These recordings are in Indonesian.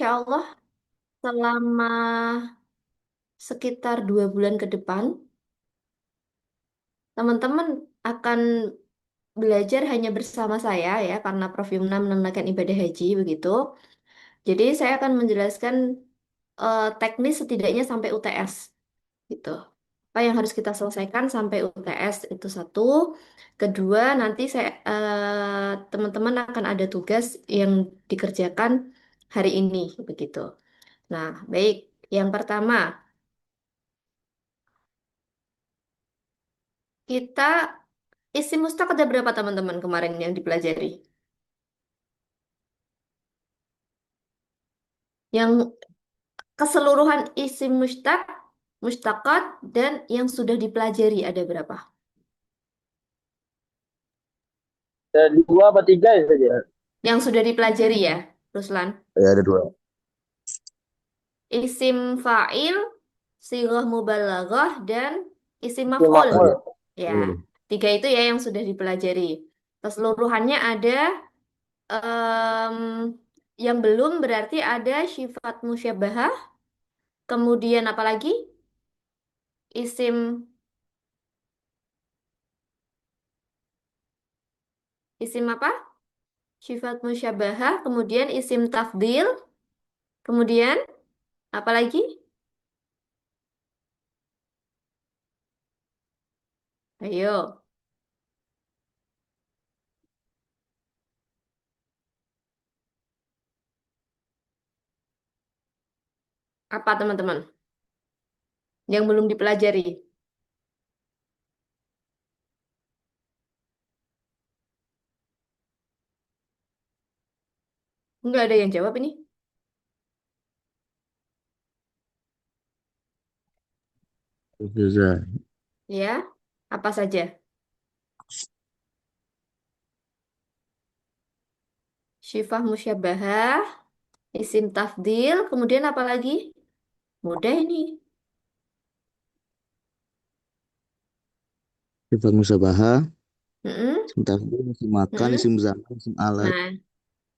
insya Allah selama sekitar 2 bulan ke depan, teman-teman akan belajar hanya bersama saya ya, karena Prof. Yumna menunaikan ibadah haji begitu. Jadi saya akan menjelaskan teknis setidaknya sampai UTS gitu. Apa yang harus kita selesaikan sampai UTS itu satu. Kedua, nanti teman-teman akan ada tugas yang dikerjakan hari ini begitu. Nah, baik. Yang pertama, kita isi mustaq ada berapa teman-teman kemarin yang dipelajari? Yang keseluruhan isi mustaq, mustaqat, dan yang sudah dipelajari ada berapa? Dua apa tiga ya saja? Yang sudah dipelajari ya, Ruslan? Ya ada dua. Isim fa'il, sighah mubalaghah, dan isim Itu maf'ul. makmul. Ya, Hmm. tiga itu ya yang sudah dipelajari. Keseluruhannya ada em, yang belum berarti ada sifat musyabbahah, kemudian apa lagi? Isim isim apa? Sifat musyabbahah, kemudian isim tafdil, kemudian apa lagi? Ayo, apa teman-teman? Yang belum dipelajari? Enggak ada yang jawab ini. Bisa. Ya, apa saja? Syifah musyabbahah, isim tafdil, kemudian apa lagi? Mudah ini. Sifat musabahah, Mm-mm, isim tafdhil, isim makan, mm-mm. isim zaman, isim alat. Nah,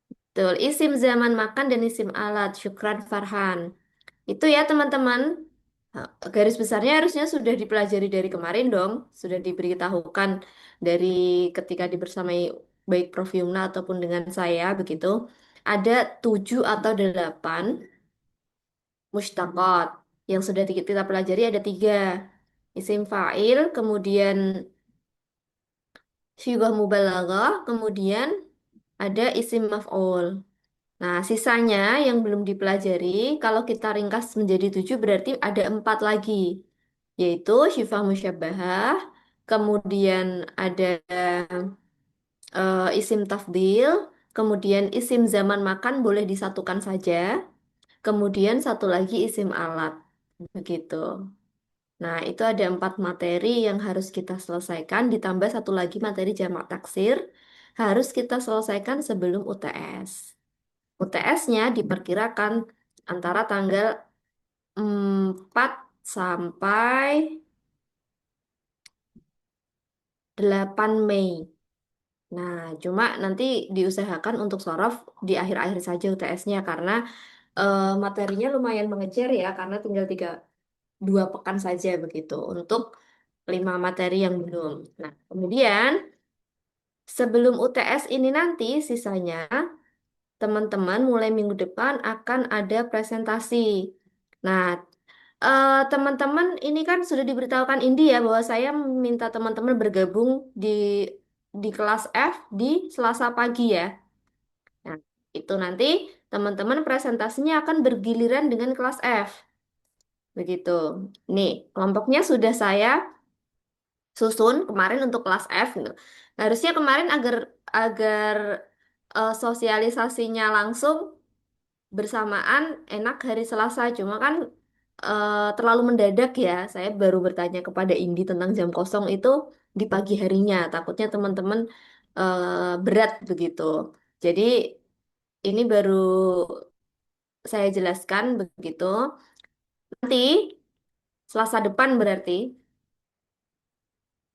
betul. Isim zaman makan dan isim alat. Syukran Farhan. Itu ya teman-teman. Garis besarnya harusnya sudah dipelajari dari kemarin dong. Sudah diberitahukan dari ketika dibersamai baik Prof. Yumna ataupun dengan saya begitu. Ada 7 atau 8 mustaqat. Yang sudah kita pelajari ada 3. Isim fa'il, kemudian syibah mubalaghah, kemudian ada isim maf'ul. Nah, sisanya yang belum dipelajari, kalau kita ringkas menjadi 7 berarti ada 4 lagi, yaitu syifah musyabbahah, kemudian ada isim tafdil, kemudian isim zaman makan boleh disatukan saja, kemudian satu lagi isim alat, begitu. Nah, itu ada 4 materi yang harus kita selesaikan, ditambah satu lagi materi jamak taksir, harus kita selesaikan sebelum UTS. UTS-nya diperkirakan antara tanggal 4 sampai 8 Mei. Nah, cuma nanti diusahakan untuk sorof di akhir-akhir saja UTS-nya karena materinya lumayan mengejar ya, karena tinggal 2 pekan saja begitu untuk 5 materi yang belum. Nah, kemudian sebelum UTS ini nanti sisanya teman-teman mulai minggu depan akan ada presentasi. Nah, teman-teman ini kan sudah diberitahukan Indi ya bahwa saya minta teman-teman bergabung di kelas F di Selasa pagi ya. Nah, itu nanti teman-teman presentasinya akan bergiliran dengan kelas F. Begitu. Nih, kelompoknya sudah saya susun kemarin untuk kelas F gitu. Harusnya kemarin agar agar sosialisasinya langsung bersamaan enak hari Selasa, cuma kan terlalu mendadak ya. Saya baru bertanya kepada Indi tentang jam kosong itu di pagi harinya, takutnya teman-teman berat begitu. Jadi ini baru saya jelaskan begitu. Nanti Selasa depan berarti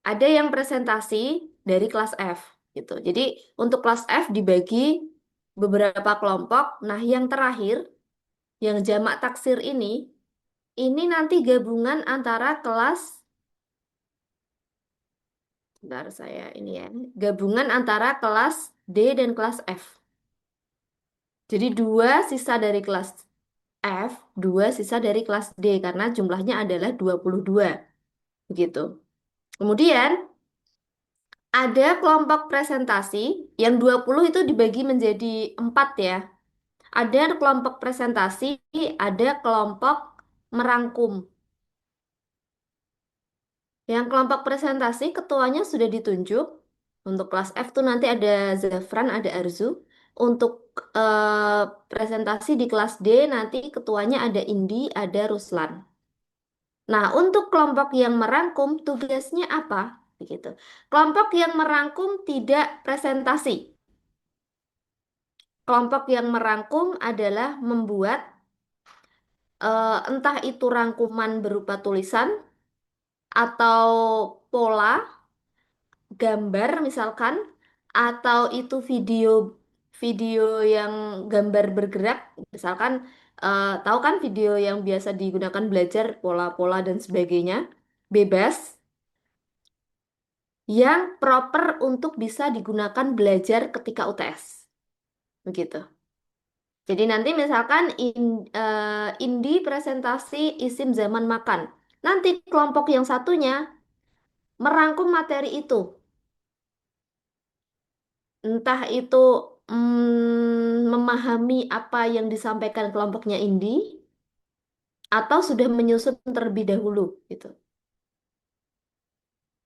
ada yang presentasi dari kelas F gitu. Jadi untuk kelas F dibagi beberapa kelompok. Nah, yang terakhir Yang jamak taksir ini nanti gabungan antara kelas, bentar saya ini ya, gabungan antara kelas D dan kelas F. Jadi dua sisa dari kelas F, dua sisa dari kelas D karena jumlahnya adalah 22 begitu. Kemudian ada kelompok presentasi yang 20 itu dibagi menjadi 4 ya. Ada kelompok presentasi, ada kelompok merangkum. Yang kelompok presentasi ketuanya sudah ditunjuk. Untuk kelas F tuh nanti ada Zafran, ada Arzu. Untuk presentasi di kelas D nanti ketuanya ada Indi, ada Ruslan. Nah, untuk kelompok yang merangkum tugasnya apa? Begitu. Kelompok yang merangkum tidak presentasi. Kelompok yang merangkum adalah membuat entah itu rangkuman berupa tulisan atau pola gambar misalkan atau itu video video yang gambar bergerak misalkan tahu kan video yang biasa digunakan belajar pola-pola dan sebagainya bebas yang proper untuk bisa digunakan belajar ketika UTS begitu. Jadi nanti misalkan Indi presentasi isim zaman makan. Nanti kelompok yang satunya merangkum materi itu. Entah itu memahami apa yang disampaikan kelompoknya Indi atau sudah menyusun terlebih dahulu gitu.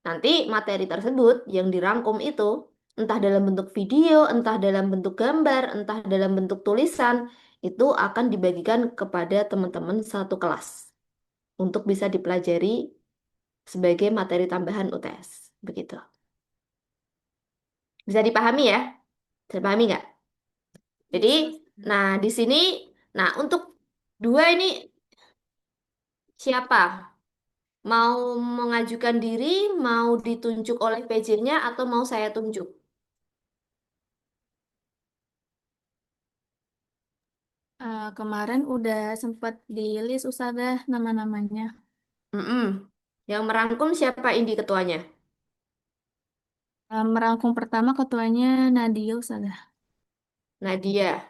Nanti materi tersebut yang dirangkum itu entah dalam bentuk video, entah dalam bentuk gambar, entah dalam bentuk tulisan itu akan dibagikan kepada teman-teman satu kelas untuk bisa dipelajari sebagai materi tambahan UTS. Begitu. Bisa dipahami ya? Bisa dipahami nggak? Jadi, nah di sini, nah untuk dua ini siapa? Mau mengajukan diri, mau ditunjuk oleh PJ-nya atau mau saya tunjuk? Kemarin udah sempat di list Ustazah nama-namanya. Mm-mm. Yang merangkum siapa Indi ketuanya? Merangkum pertama ketuanya Nadia Ustazah. Nadia,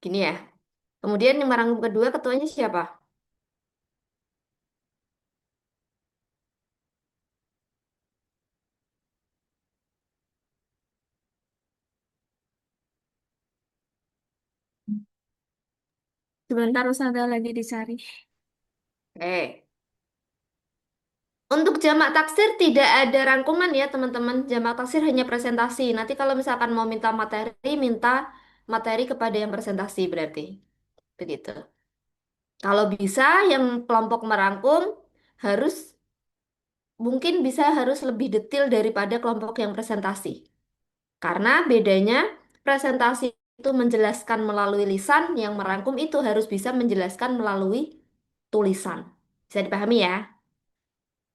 gini ya. Kemudian yang merangkum kedua ketuanya siapa? Sebentar Ustazah lagi dicari. Untuk jamak taksir tidak ada rangkuman ya teman-teman. Jamak taksir hanya presentasi. Nanti kalau misalkan mau minta materi kepada yang presentasi berarti. Begitu. Kalau bisa yang kelompok merangkum harus mungkin bisa harus lebih detail daripada kelompok yang presentasi. Karena bedanya presentasi itu menjelaskan melalui lisan, yang merangkum itu harus bisa menjelaskan melalui tulisan. Bisa dipahami ya?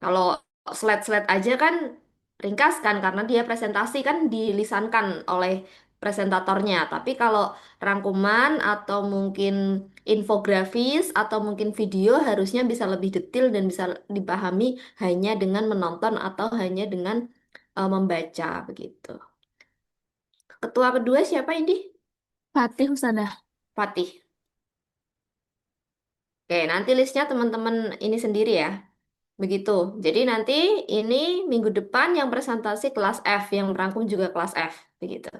Kalau slide-slide aja kan ringkas kan karena dia presentasi kan dilisankan oleh presentatornya. Tapi kalau rangkuman atau mungkin infografis atau mungkin video harusnya bisa lebih detail dan bisa dipahami hanya dengan menonton atau hanya dengan membaca begitu. Ketua kedua siapa ini? Fatih Ustazah. Fatih. Oke, nanti listnya teman-teman ini sendiri ya. Begitu. Jadi nanti ini minggu depan yang presentasi kelas F, yang merangkum juga kelas F. Begitu.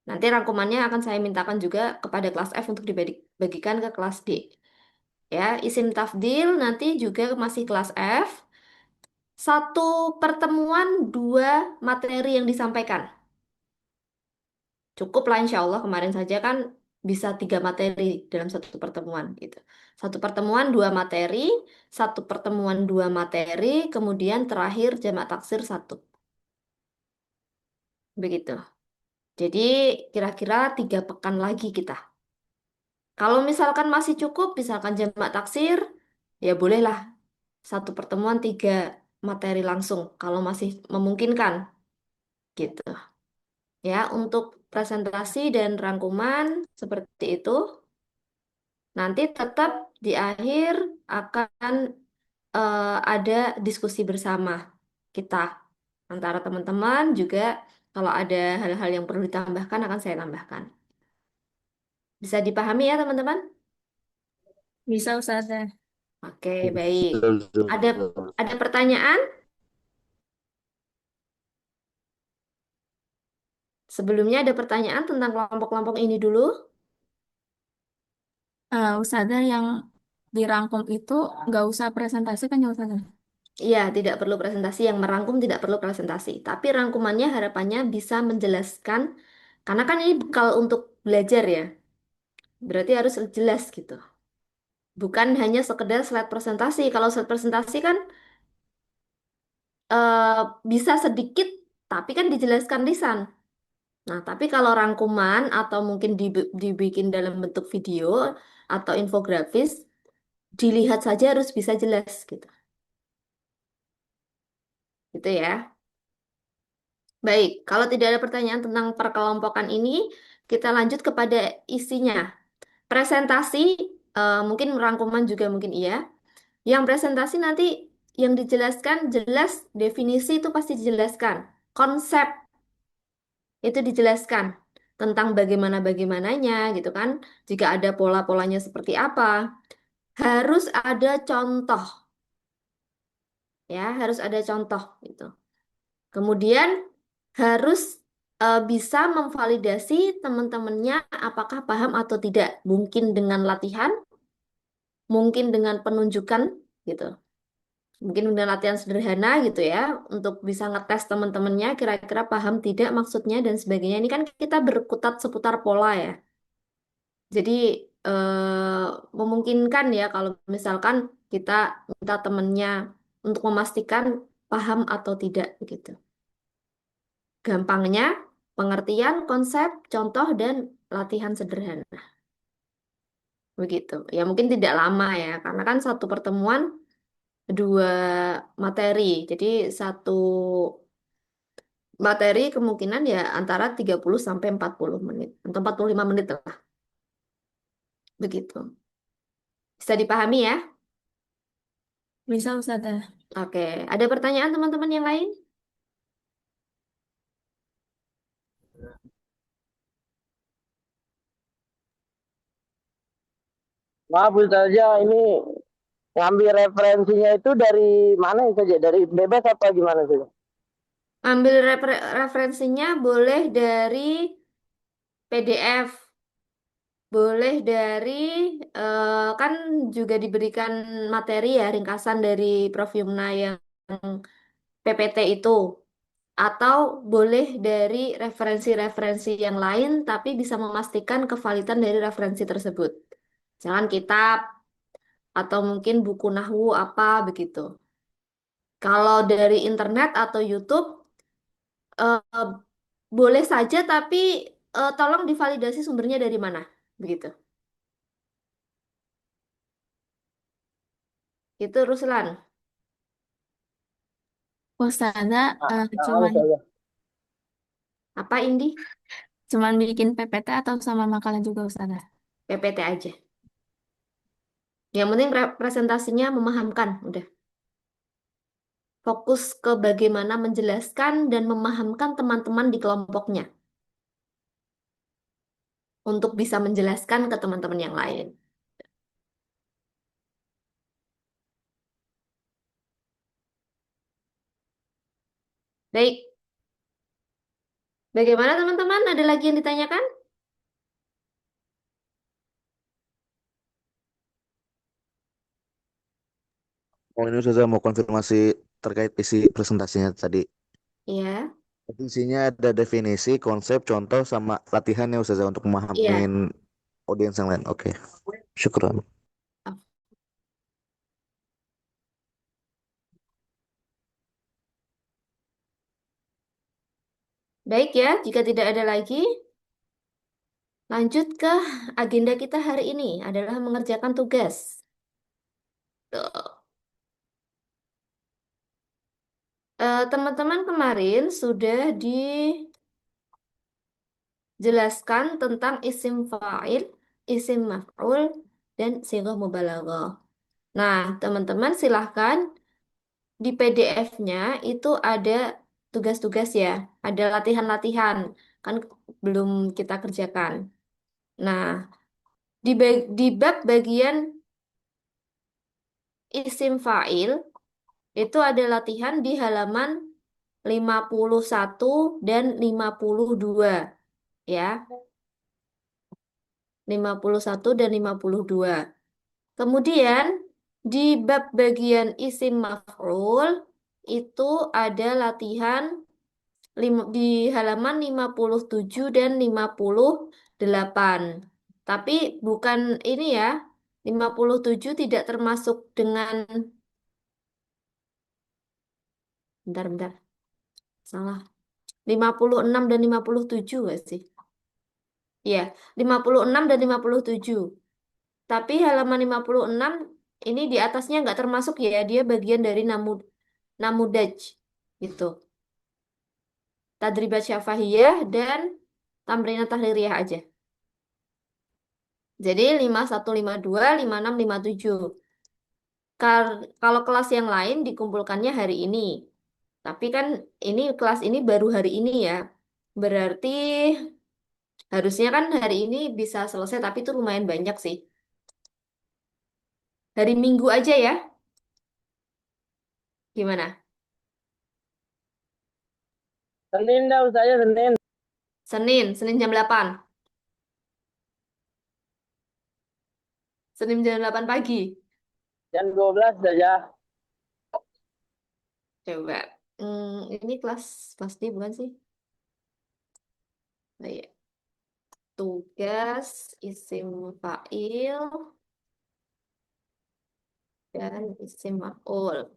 Nanti rangkumannya akan saya mintakan juga kepada kelas F untuk dibagikan ke kelas D. Ya, isim tafdil nanti juga masih kelas F. Satu pertemuan dua materi yang disampaikan. Cukup lah insya Allah kemarin saja kan bisa tiga materi dalam satu pertemuan gitu. Satu pertemuan dua materi, satu pertemuan dua materi, kemudian terakhir jamak taksir satu. Begitu. Jadi kira-kira 3 pekan lagi kita. Kalau misalkan masih cukup, misalkan jamak taksir, ya bolehlah satu pertemuan tiga materi langsung. Kalau masih memungkinkan gitu. Ya, untuk presentasi dan rangkuman seperti itu. Nanti tetap di akhir akan ada diskusi bersama kita antara teman-teman juga kalau ada hal-hal yang perlu ditambahkan akan saya tambahkan. Bisa dipahami ya teman-teman? Bisa Ustazah. Oke, baik. Ada Ustazah. ada pertanyaan? Sebelumnya ada pertanyaan tentang kelompok-kelompok ini dulu? Ustazah yang dirangkum itu nggak usah presentasi kan ya Ustazah? Iya, tidak perlu presentasi. Yang merangkum tidak perlu presentasi. Tapi rangkumannya harapannya bisa menjelaskan, karena kan ini bekal untuk belajar ya. Berarti harus jelas gitu. Bukan hanya sekedar slide presentasi. Kalau slide presentasi kan eh, bisa sedikit, tapi kan dijelaskan lisan. Nah, tapi kalau rangkuman atau mungkin dibikin dalam bentuk video atau infografis, dilihat saja harus bisa jelas gitu. Gitu ya. Baik, kalau tidak ada pertanyaan tentang perkelompokan ini, kita lanjut kepada isinya. Presentasi, mungkin rangkuman juga mungkin iya. Yang presentasi nanti yang dijelaskan jelas, definisi itu pasti dijelaskan. Konsep itu dijelaskan tentang bagaimana-bagaimananya gitu kan. Jika ada pola-polanya seperti apa, harus ada contoh ya, harus ada contoh gitu. Kemudian harus bisa memvalidasi teman-temannya apakah paham atau tidak. Mungkin dengan latihan, mungkin dengan penunjukan gitu. Mungkin dengan latihan sederhana gitu ya, untuk bisa ngetes teman-temannya kira-kira paham tidak maksudnya dan sebagainya. Ini kan kita berkutat seputar pola ya. Jadi memungkinkan ya kalau misalkan kita minta temennya untuk memastikan paham atau tidak begitu. Gampangnya pengertian, konsep, contoh, dan latihan sederhana. Begitu. Ya mungkin tidak lama ya, karena kan satu pertemuan dua materi. Jadi satu materi kemungkinan ya antara 30 sampai 40 menit atau 45 menit lah. Begitu. Bisa dipahami ya? Bisa Ustazah. Oke. Ada pertanyaan teman-teman yang lain? Maaf saja ini ngambil referensinya itu dari mana saja? Dari bebas apa gimana saja? Ambil referensinya boleh dari PDF, boleh dari kan juga diberikan materi ya ringkasan dari Prof Yumna yang PPT itu, atau boleh dari referensi-referensi yang lain tapi bisa memastikan kevalidan dari referensi tersebut. Jangan kitab atau mungkin buku nahwu apa begitu. Kalau dari internet atau YouTube eh, boleh saja tapi tolong divalidasi sumbernya dari mana begitu. Itu Ruslan. Ustazah Oh, cuman saya. Apa Indi? cuman bikin PPT atau sama makalah juga Ustazah? PPT aja. Yang penting presentasinya memahamkan, udah. Fokus ke bagaimana menjelaskan dan memahamkan teman-teman di kelompoknya untuk bisa menjelaskan ke teman-teman yang lain. Baik, bagaimana teman-teman? Ada lagi yang ditanyakan? Oh, ini Ustazah mau konfirmasi terkait isi presentasinya tadi. Iya, Isinya ada definisi, konsep, contoh, sama latihannya Ustazah untuk iya. memahamin audiens yang lain. Oke, syukron. Baik ya, jika tidak ada lagi, lanjut ke agenda kita hari ini adalah mengerjakan tugas. Tuh. Teman-teman kemarin sudah dijelaskan tentang isim fa'il, isim maf'ul, dan sighah mubalaghah. Nah, teman-teman silahkan di PDF-nya itu ada tugas-tugas ya, ada latihan-latihan, kan belum kita kerjakan. Nah, di bab bagian isim fa'il itu ada latihan di halaman 51 dan 52 ya. 51 dan 52. Kemudian di bab bagian isim maf'ul itu ada latihan di halaman 57 dan 58. Tapi bukan ini ya. 57 tidak termasuk dengan bentar, salah. 56 dan 57 nggak sih? Iya, 56 dan 57. Tapi halaman 56 ini di atasnya nggak termasuk ya, dia bagian dari namudaj gitu. Tadribat syafahiyah dan tamrinat tahliliyah aja. Jadi 51, 52, 56, 57. Kalau kelas yang lain dikumpulkannya hari ini. Tapi kan ini kelas ini baru hari ini ya. Berarti harusnya kan hari ini bisa selesai, tapi itu lumayan banyak sih. Hari Minggu aja ya. Gimana? Senin dah saya Senin. Senin jam 8. Senin jam 8 pagi. Jam 12 saja. Coba. Ini kelas pasti bukan sih? Nah, ya. Tugas, isim fa'il, dan isim maf'ul.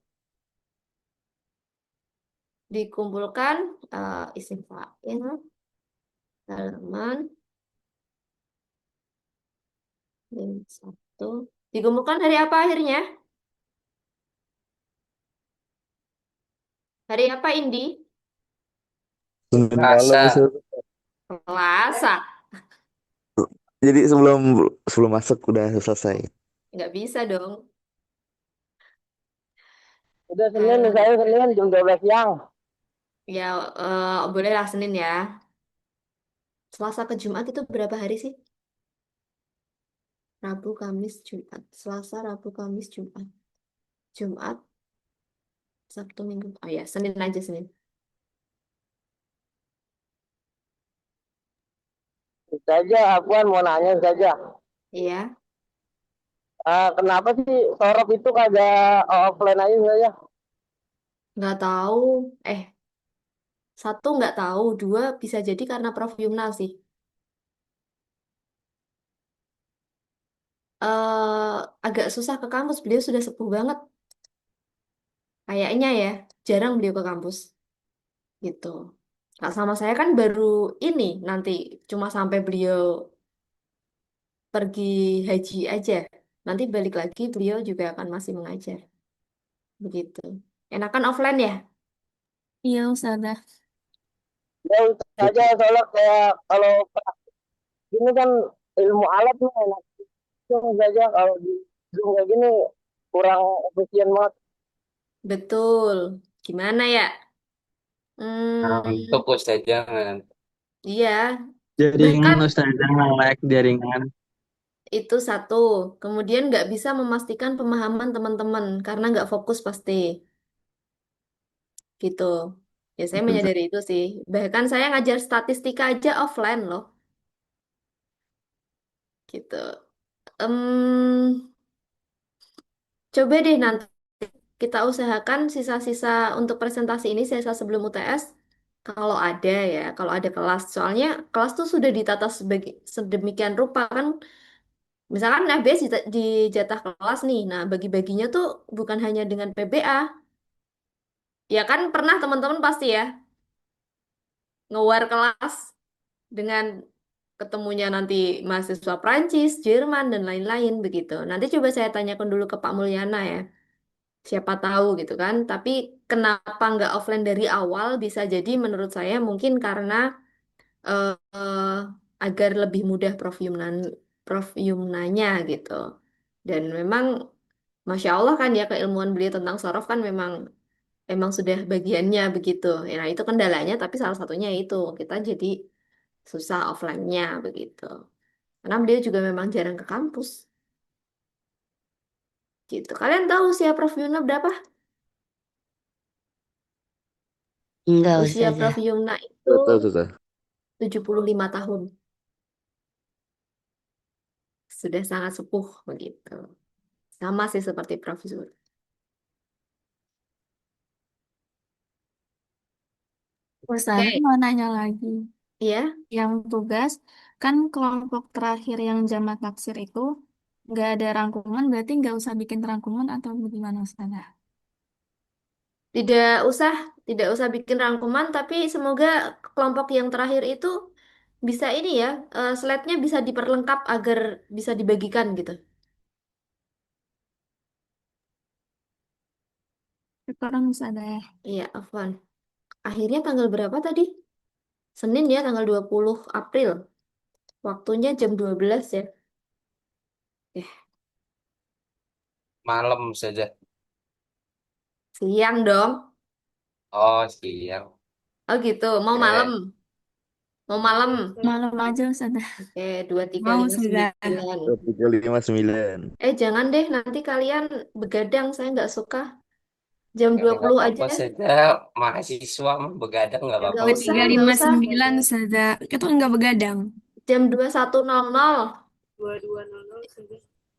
Dikumpulkan isim fa'il, halaman 1. Dikumpulkan hari apa akhirnya? Hari apa, Indi? Senin malam Rasa. Ustaz. Selasa. Jadi sebelum sebelum masuk udah selesai. Nggak bisa dong. Udah Senin nih Halaman. saya Senin jam 12 siang. Ya, bolehlah Senin ya. Selasa ke Jumat itu berapa hari sih? Rabu, Kamis, Jumat. Selasa, Rabu, Kamis, Jumat. Jumat, Sabtu, Minggu. Oh ya, Senin aja Senin. Saja akuan mau nanya saja. Iya, Kenapa sih sorop itu kagak offline aja saja? nggak tahu. Eh, satu nggak tahu, dua bisa jadi karena Prof Yumna sih. Agak susah ke kampus, beliau sudah sepuh banget. Kayaknya ya, jarang beliau ke kampus gitu. Nah, sama saya kan baru ini nanti cuma sampai beliau pergi haji aja. Nanti balik lagi beliau juga akan masih mengajar. Begitu. Enakan offline ya? Iya, Ustazah. Ya saja soalnya kayak kalau ini kan ilmu alat nih enak saja kalau di Zoom kayak gini kurang efisien banget. Betul. Gimana ya? Ngantuk Hmm, Ustaz, jangan. iya. Bahkan Jaringan Ustazah nge-lag jaringan. itu satu. Kemudian nggak bisa memastikan pemahaman teman-teman karena nggak fokus pasti. Gitu. Ya saya menyadari itu sih. Bahkan saya ngajar statistika aja offline loh. Gitu. Em, Coba deh nanti kita usahakan sisa-sisa untuk presentasi ini sisa sebelum UTS. Kalau ada ya, kalau ada kelas. Soalnya kelas tuh sudah ditata sedemikian rupa kan. Misalkan FBS dijatah kelas nih. Nah, bagi-baginya tuh bukan hanya dengan PBA. Ya kan pernah teman-teman pasti ya ngewar kelas dengan ketemunya nanti mahasiswa Prancis, Jerman, dan lain-lain begitu. Nanti coba saya tanyakan dulu ke Pak Mulyana ya. Siapa tahu gitu kan. Tapi kenapa nggak offline dari awal? Bisa jadi menurut saya mungkin karena agar lebih mudah Prof Yumnanya gitu. Dan memang Masya Allah kan ya keilmuan beliau tentang sorof kan memang emang sudah bagiannya begitu. Ya, nah itu kendalanya tapi salah satunya itu kita jadi susah offline-nya begitu. Karena beliau juga memang jarang ke kampus gitu. Kalian tahu usia Prof Yuna berapa? Enggak, Usia Prof Ustazah. Yuna itu Betul, susah. 75 tahun. Sudah sangat sepuh begitu. Sama sih seperti Prof Zur. Ustazah Oke, mau nanya lagi. ya. Yang tugas, kan kelompok terakhir yang jamak taksir itu nggak ada rangkuman, berarti nggak usah bikin rangkuman atau bagaimana Ustazah? Tidak usah, tidak usah bikin rangkuman, tapi semoga kelompok yang terakhir itu bisa ini ya, slide-nya bisa diperlengkap agar bisa dibagikan gitu. Sekarang Ustazah ya. Iya, Afwan. Akhirnya tanggal berapa tadi? Senin ya, tanggal 20 April. Waktunya jam 12 ya. Eh, Malam saja. siang dong. Oh, siang. Oh gitu, mau malam. Oke. Mau malam. Malam aja Ustazah. Oke, dua tiga Mau lima Ustazah. sembilan. 359. Jangan deh, nanti kalian begadang, saya nggak suka. Jam Ya, dua nggak puluh apa-apa aja. saja. Mahasiswa mah begadang nggak apa-apa Nggak Dua usah, tiga nggak lima usah. sembilan Ustazah. Itu nggak begadang. Jam 21.00.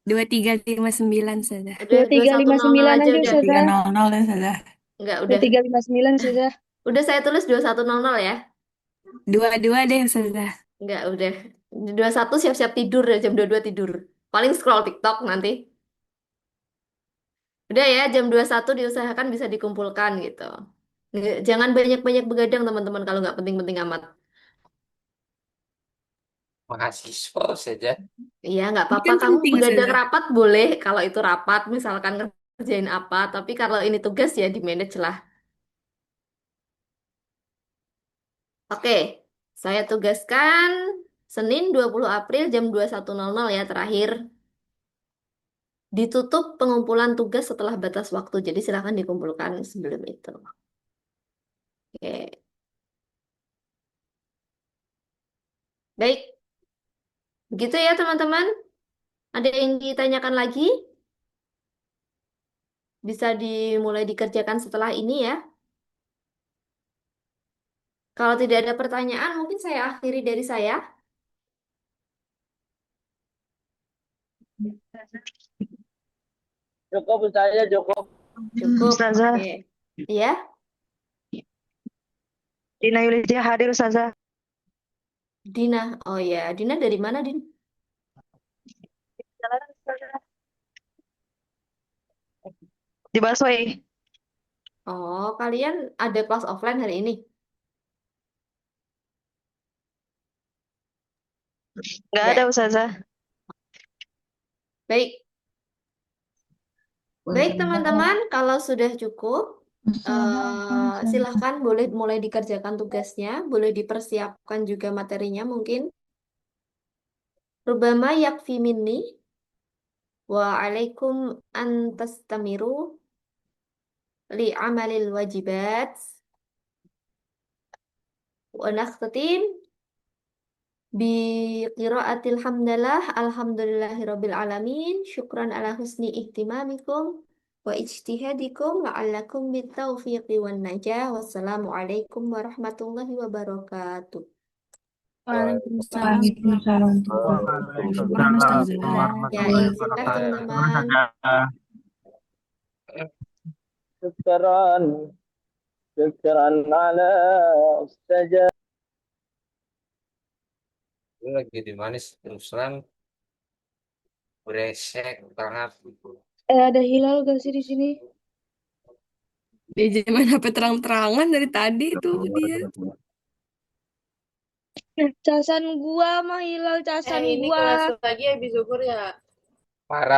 2359 Ustazah. Udah Dua dua tiga satu lima nol nol sembilan aja aja udah. Ustazah. 300 Ustazah. Enggak, Dua udah. tiga lima sembilan Ustazah. Udah saya tulis 21.00 ya. 22 deh Ustazah. Enggak, udah. 21 siap-siap tidur ya, jam 22 tidur. Paling scroll TikTok nanti. Udah ya, jam 21 diusahakan bisa dikumpulkan gitu. Jangan banyak-banyak begadang teman-teman kalau nggak penting-penting amat. Mahasiswa saja. Iya, nggak Ini apa-apa. kan Kamu penting begadang Ustazah. rapat boleh kalau itu rapat, misalkan ngerjain apa. Tapi kalau ini tugas ya di manage lah. Oke, saya tugaskan Senin 20 April jam 21.00 ya terakhir. Ditutup pengumpulan tugas setelah batas waktu. Jadi silakan dikumpulkan sebelum itu. Oke, baik. Begitu ya teman-teman. Ada yang ditanyakan lagi? Bisa dimulai dikerjakan setelah ini ya. Kalau tidak ada pertanyaan, mungkin saya akhiri dari saya. Cukup Ustazah, cukup. Cukup. Ustazah, Oke. Iya, Dina Yulizia hadir Ustazah. Dina. Oh ya, Dina dari mana, Din? Di Busway. Oh, kalian ada kelas offline hari ini? Nggak Nggak ada ya? Ustazah. Baik. Baik, teman-teman. Kalau sudah cukup, silahkan boleh mulai dikerjakan tugasnya. Boleh dipersiapkan juga materinya mungkin. Rubama yakfi minni wa alaikum an tastamiru li amalil wajibat wa nakhtatim bi qiraatil hamdalah alhamdulillahi rabbil alamin syukran ala husni ihtimamikum wa ijtihadikum la'allakum bitaufiqi wan najah wassalamu alaikum warahmatullahi wabarakatuh. Waalaikumsalam. Waalaikumsalam. Syukuran Ustazah. Ya, izin tes teman-teman. Syukran. Syukran ala Ustazah. Lu lagi di mana sih? Terus terang beresek banget. Ada hilal gak sih di sini? Dia zaman HP terang-terangan dari tadi itu dia. Casan gua mah hilal casan Ini gua. kelas lagi habis zuhur ya. Parah.